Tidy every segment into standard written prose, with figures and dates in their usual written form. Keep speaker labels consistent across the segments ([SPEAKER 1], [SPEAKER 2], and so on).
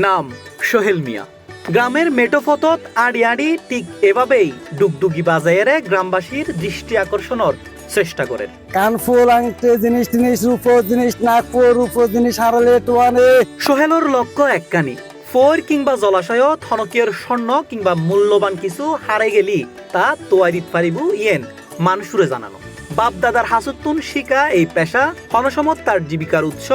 [SPEAKER 1] নাম সোহেল মিয়া। গ্রামের মেটোফতত আড়ি আড়ি ঠিক এভাবেই ডুগডুগি বাজাইয়েরে গ্রামবাসীর দৃষ্টি আকর্ষণের চেষ্টা করেন।
[SPEAKER 2] কানফুল আংটি জিনিস জিনিস রূপ জিনিস নাকপুর রূপ জিনিস হারালে টুয়ানে।
[SPEAKER 1] সোহেলর লক্ষ্য একখানি, ফোর কিংবা জলাশয়ত হনকিয়র স্বর্ণ কিংবা মূল্যবান কিছু হারে গেলি তা তোয়ারিত পারিব ইয়েন মানুষুরে জানানো। বাপ দাদার হাসুতুন শিকা এই পেশা হনসমত তার জীবিকার উৎস,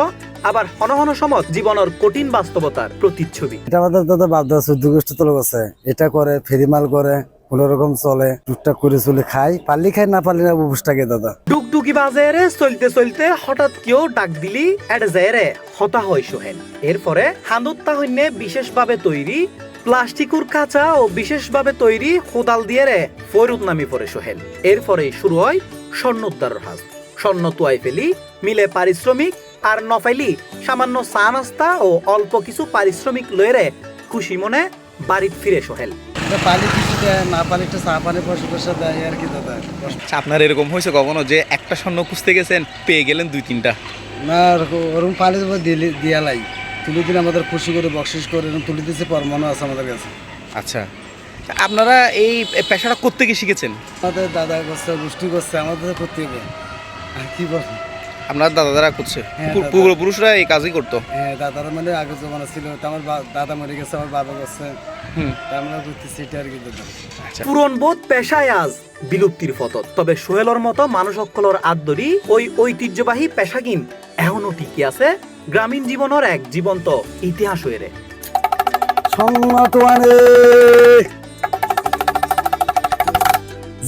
[SPEAKER 1] আবার হন সমত জীবনের কঠিন বাস্তবতার প্রতিচ্ছবি।
[SPEAKER 2] এটা আমাদের দাদা বাপ দাদা 14 গোষ্ঠী তোলা গেছে। এটা করে ফেরিমাল করে কোন রকম চলে, টুকটাক করে চলে খাই, পারলি খাই না পারলি না বুঝটাকে দাদা।
[SPEAKER 1] ডুগডুগি বাজারে চলতে চলতে হঠাৎ কেউ ডাক দিলি এটা জায়রে হতা হয় সোহেল। এরপরে হান্দুত্তা হইনে বিশেষভাবে তৈরি প্লাস্টিকুর কাঁচা ও বিশেষভাবে তৈরি কোদাল দিয়ে রে ফৈরুত নামি পড়ে সোহেল। এরপরে শুরু হয় স্বর্ণ উদ্ধারের হাজ। স্বর্ণ তুয়াই ফেলি মিলে পারিশ্রমিক, আর নফাইলি সামান্য চা নাস্তা ও অল্প কিছু পারিশ্রমিক লয়েরে খুশি মনে বাড়িত ফিরে সোহেল।
[SPEAKER 2] পানি কিছু দেয় না, পানি একটু চা পানি পয়সা পয়সা দেয় আর কি দাদা।
[SPEAKER 3] আপনার এরকম হয়েছে কখনো যে একটা স্বর্ণ খুঁজতে গেছেন পেয়ে গেলেন 2-3টা?
[SPEAKER 2] না ওরকম পানি দিয়া লাই তুলে দিলে আমাদের খুশি করে বকশিস করে তুলে দিচ্ছে পরমাণু আছে আমাদের কাছে।
[SPEAKER 3] আচ্ছা, আপনারা এই পেশাটা করতে গিয়ে শিখেছেন?
[SPEAKER 2] আমাদের দাদা করছে, গোষ্ঠী করছে, আমাদের করতে হবে আর কি বল।
[SPEAKER 3] আপনার দাদারা করছে?
[SPEAKER 2] হ্যাঁ, দাদা।
[SPEAKER 3] পূর্বপুরুষরা এই কাজই করতো?
[SPEAKER 2] হ্যাঁ দাদারা মানে আগে জমানা ছিল, তো আমার দাদা মরে গেছে, আমার বাবা করছে, তা আমরা করতেছি এটা আর কি দাদা।
[SPEAKER 3] আচ্ছা,
[SPEAKER 1] পুরনবোধ পেশায় আজ বিলুপ্তির পথত, তবে সোহেলর মতো মানুষ অক্কলর আদরি ওই ঐতিহ্যবাহী পেশাকিন এখনো ঠিকই আছে গ্রামীণ জীবনের এক জীবন্ত ইতিহাস হয়ে রে।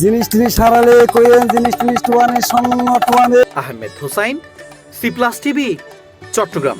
[SPEAKER 2] জিনিস টিনিস হারালে কইেন জিনিস টিনিস টুয়ানে।
[SPEAKER 1] Ahmed Hussain, C plus TV, Chittagong.